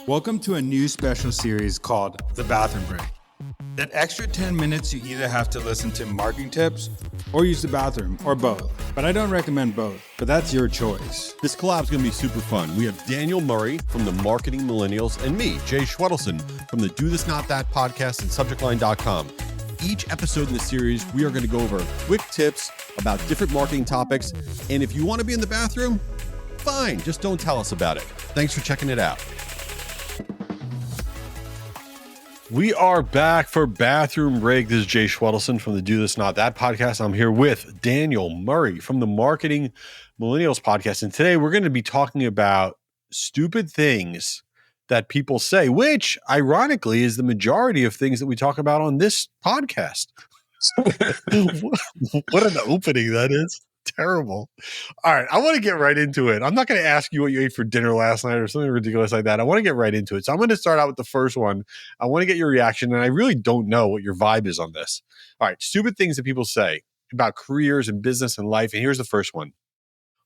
Welcome to a new special series called The Bathroom Break. That extra 10 minutes you either have to listen to marketing tips or use the bathroom or both. But I don't recommend both, but that's your choice. This collab is going to be super fun. We have Daniel Murray from the Marketing Millennials and me, Jay Schwedelson from the Do This Not That podcast and subjectline.com. Each episode in the series, we are going to go over quick tips about different marketing topics. And if you want to be in the bathroom, fine, just don't tell us about it. Thanks for checking it out. We are back for Bathroom Break. This is Jay Schwedelson from the Do This Not That podcast. I'm here with Daniel Murray from the Marketing Millennials podcast. And today we're going to be talking about stupid things that people say, which ironically is the majority of things that we talk about on this podcast. What an opening that is. Terrible. All right. I want to get right into it. I'm not going to ask you what you ate for dinner last night or something ridiculous like that. I want to get right into it. So I'm going to start out with the first one. I want to get your reaction, and I really don't know what your vibe is on this. All right. Stupid things that people say about careers and business and life. And here's the first one.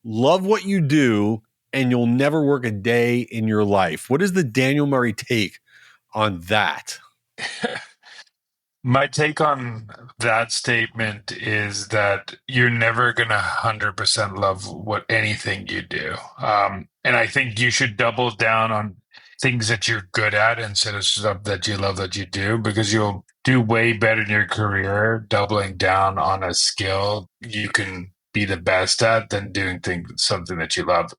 Love what you do and you'll never work a day in your life. What is the Daniel Murray take on that? My take on that statement is that you're never going to 100% love anything you do. And I think you should double down on things that you're good at instead of stuff that you love that you do, because you'll do way better in your career doubling down on a skill you can be the best at than doing something that you love.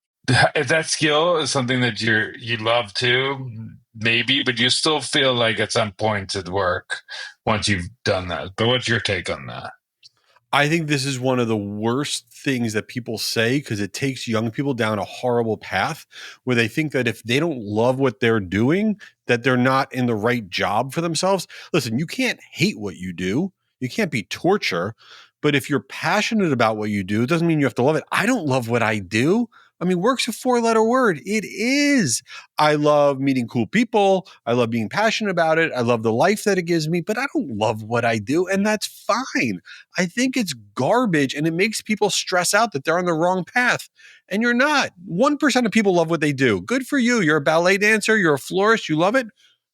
If that skill is something that you love too, maybe, but you still feel like at some point it'd work once you've done that. But what's your take on that? I think this is one of the worst things that people say because it takes young people down a horrible path where they think that if they don't love what they're doing, that they're not in the right job for themselves. Listen, you can't hate what you do. You can't be torture. But if you're passionate about what you do, it doesn't mean you have to love it. I don't love what I do. I mean, work's a 4-letter word. It is. I love meeting cool people. I love being passionate about it. I love the life that it gives me, but I don't love what I do, and that's fine. I think it's garbage, and it makes people stress out that they're on the wrong path, and you're not. 1% of people love what they do. Good for you. You're a ballet dancer. You're a florist. You love it.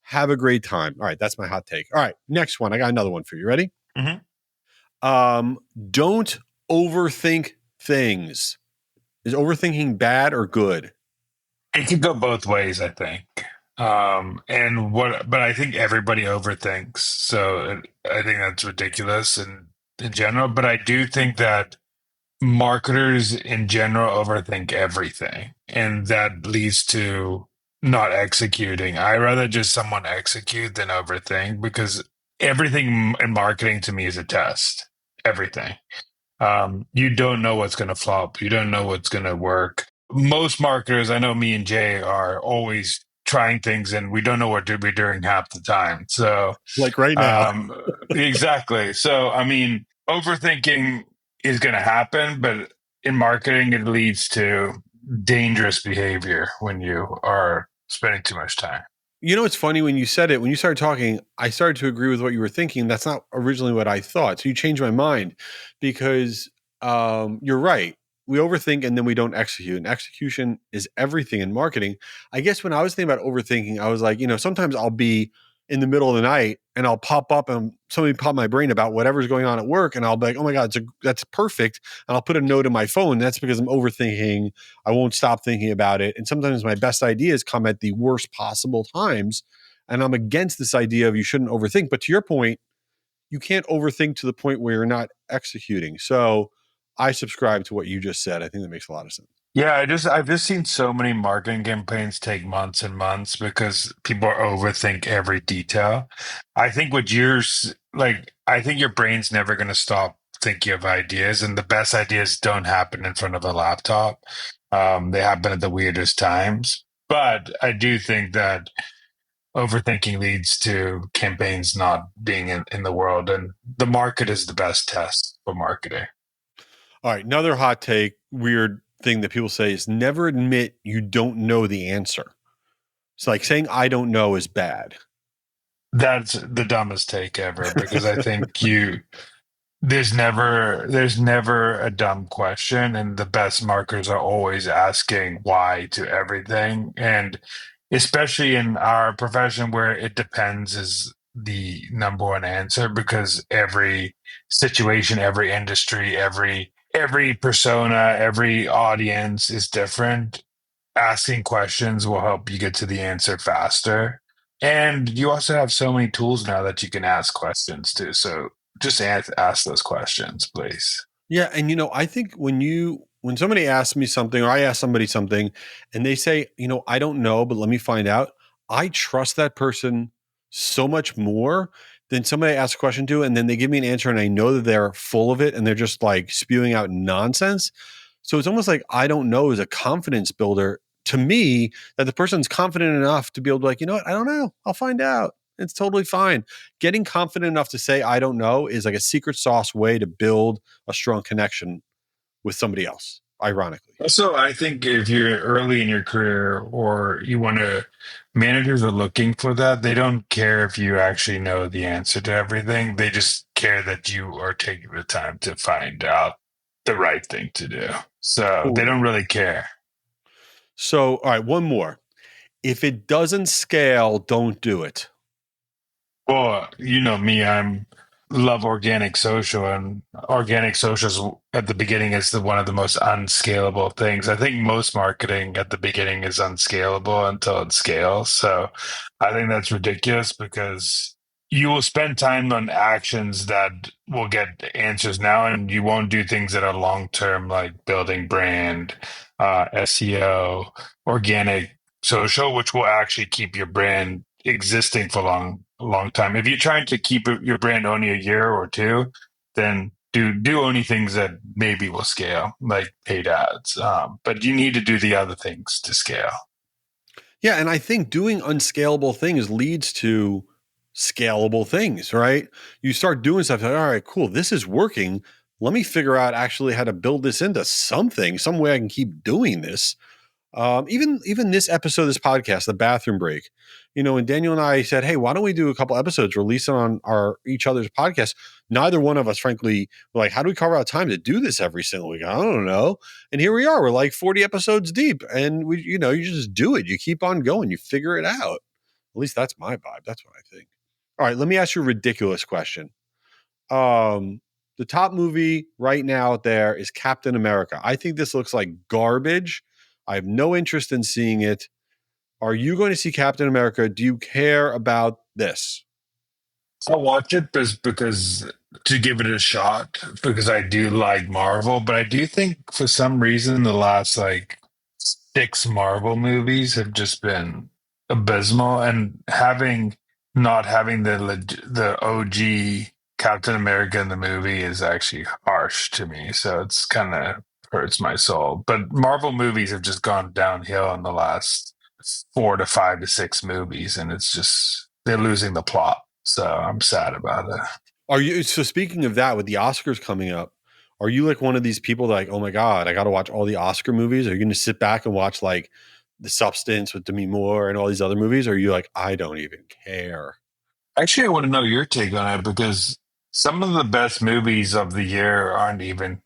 Have a great time. All right, that's my hot take. All right, next one. I got another one for you. Ready? Mm-hmm. Don't overthink things. Is overthinking bad or good? It could go both ways, I think. But I think everybody overthinks. So I think that's ridiculous in general. But I do think that marketers in general overthink everything, and that leads to not executing. I rather just someone execute than overthink, because everything in marketing to me is a test. Everything. You don't know what's going to flop. You don't know what's going to work. Most marketers, I know me and Jay, are always trying things, and we don't know what we're doing half the time. So, like right now. Exactly. So, I mean, overthinking is going to happen, but in marketing, it leads to dangerous behavior when you are spending too much time. You know, it's funny when you said it, when you started talking, I started to agree with what you were thinking. That's not originally what I thought. So you changed my mind because you're right. We overthink and then we don't execute. And execution is everything in marketing. I guess when I was thinking about overthinking, I was like, sometimes I'll be in the middle of the night and I'll pop up and somebody pop my brain about whatever's going on at work. And I'll be like, oh my God, that's perfect. And I'll put a note in my phone. That's because I'm overthinking. I won't stop thinking about it. And sometimes my best ideas come at the worst possible times. And I'm against this idea of you shouldn't overthink. But to your point, you can't overthink to the point where you're not executing. So I subscribe to what you just said. I think that makes a lot of sense. Yeah, I've just seen so many marketing campaigns take months and months because people overthink every detail. I think I think your brain's never going to stop thinking of ideas, and the best ideas don't happen in front of a laptop. They happen at the weirdest times. But I do think that overthinking leads to campaigns not being in the world, and the market is the best test for marketing. All right, another hot take, weird thing that people say is never admit you don't know the answer. It's like saying I don't know is bad. That's the dumbest take ever, because I think there's never a dumb question, and the best marketers are always asking why to everything. And especially in our profession where it depends is the number one answer because every situation, every industry, every persona, every audience is different. Asking questions will help you get to the answer faster. And you also have so many tools now that you can ask questions to. So just ask those questions, please. Yeah, and I think when somebody asks me something or I ask somebody something and they say, I don't know, but let me find out, I trust that person so much more than somebody asks a question to and then they give me an answer and I know that they're full of it and they're just like spewing out nonsense. So it's almost like I don't know is a confidence builder to me that the person's confident enough to be able to be like, you know what, I don't know. I'll find out. It's totally fine. Getting confident enough to say I don't know is like a secret sauce way to build a strong connection with somebody else, ironically. Also, I think if you're early in your career or you want to, managers are looking for that. They don't care if you actually know the answer to everything. They just care that you are taking the time to find out the right thing to do. So they Cool. don't really care. So, all right, one more. If it doesn't scale, don't do it. Well, you know me, I'm love organic social, and organic socials at the beginning is one of the most unscalable things. I think most marketing at the beginning is unscalable until it scales. So I think that's ridiculous because you will spend time on actions that will get answers now, and you won't do things that are long term, like building brand, SEO, organic social, which will actually keep your brand existing for a long time. If you're trying to keep your brand only a year or two, then do only things that maybe will scale, like paid ads. But you need to do the other things to scale. Yeah, and I think doing unscalable things leads to scalable things, right? You start doing stuff like, all right, cool, this is working. Let me figure out actually how to build this into something, some way I can keep doing this. Even this episode of this podcast, the bathroom break, when Daniel and I said, hey, why don't we do a couple episodes, release it on our each other's podcast? Neither one of us, frankly, were like, how do we carve out time to do this every single week? I don't know. And here we are. We're like 40 episodes deep. And you just do it. You keep on going. You figure it out. At least that's my vibe. That's what I think. All right, let me ask you a ridiculous question. The top movie right now out there is Captain America. I think this looks like garbage. I have no interest in seeing it. Are you going to see Captain America? Do you care about this? I'll watch it just because to give it a shot because I do like Marvel, but I do think for some reason the last like six Marvel movies have just been abysmal, and having not having the OG Captain America in the movie is actually harsh to me. So it's kind of hurts my soul. But Marvel movies have just gone downhill in the last 4 to 5 to 6 movies, and it's just they're losing the plot. So I'm sad about it. Are you so speaking of that with the Oscars coming up, are you like one of these people that like, oh my God, I gotta watch all the Oscar movies? Are you gonna sit back and watch like The Substance with Demi Moore and all these other movies? Or are you like, I don't even care? Actually, I want to know your take on it because some of the best movies of the year aren't even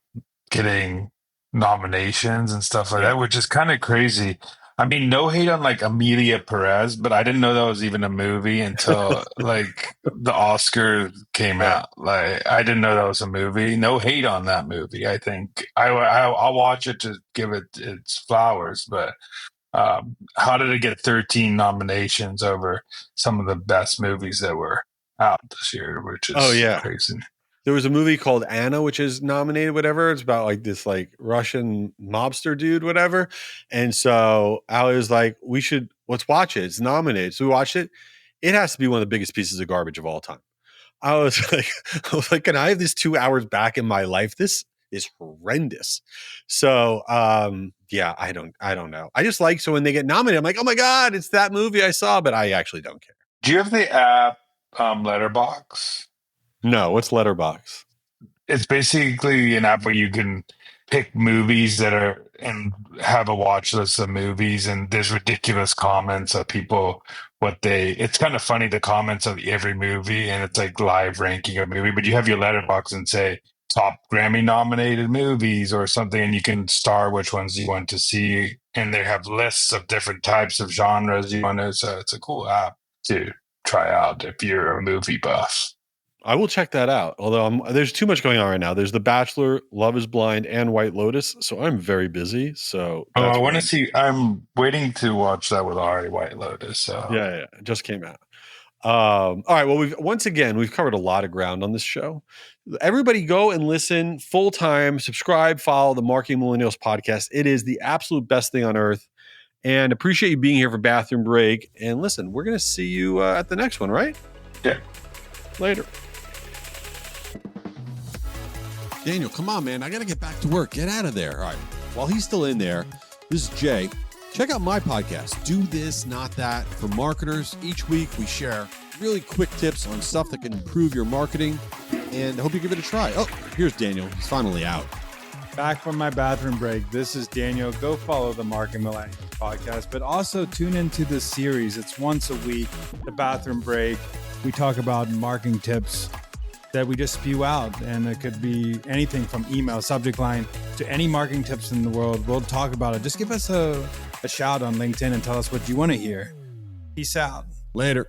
getting nominations and stuff like Yeah. that, which is kind of crazy. I mean, no hate on like Amelia Perez, but I didn't know that was even a movie until like the Oscar came Yeah. out. Like, I didn't know that was a movie. No hate on that movie. I think I'll watch it to give it its flowers, but how did it get 13 nominations over some of the best movies that were out this year, which Oh is yeah. crazy. There was a movie called Anna, which is nominated, whatever. It's about like this like Russian mobster dude, whatever. And so Ali was like, let's watch it. It's nominated. So we watched it. It has to be one of the biggest pieces of garbage of all time. I was like, can I have this 2 hours back in my life? This is horrendous. So yeah, I don't know. I just like so when they get nominated, I'm like, oh my God, it's that movie I saw, but I actually don't care. Do you have the app Letterbox? No, what's Letterbox? It's basically an app where you can pick movies that are and have a watch list of movies, and there's ridiculous comments of people what they it's kind of funny the comments of every movie, and it's like live ranking a movie, but you have your letterbox and say top Grammy nominated movies or something, and you can star which ones you want to see. and they have lists of different types of genres you want to. So it's a cool app to try out if you're a movie buff. I will check that out. Although there's too much going on right now. There's The Bachelor, Love is Blind, and White Lotus. So I'm very busy. So Oh, that's I want to where see. I'm waiting to watch that with Ari White Lotus. So yeah, it just came out. All right. Well, we've covered a lot of ground on this show. Everybody go and listen full time, subscribe, follow the Marketing Millennials podcast. It is the absolute best thing on earth. And appreciate you being here for Bathroom Break. And listen, we're going to see you at the next one, right? yeah. Later. Daniel, come on, man. I got to get back to work. Get out of there. All right. While he's still in there, this is Jay. Check out my podcast, Do This, Not That, for marketers. Each week we share really quick tips on stuff that can improve your marketing, and I hope you give it a try. Oh, here's Daniel. He's finally out. Back from my bathroom break. This is Daniel. Go follow the Marketing Millennials podcast, but also tune into this series. It's once a week, the bathroom break. We talk about marketing tips that we just spew out, and it could be anything from email subject line to any marketing tips in the world. We'll talk about it. Just give us a shout on LinkedIn and tell us what you want to hear. Peace out. Later.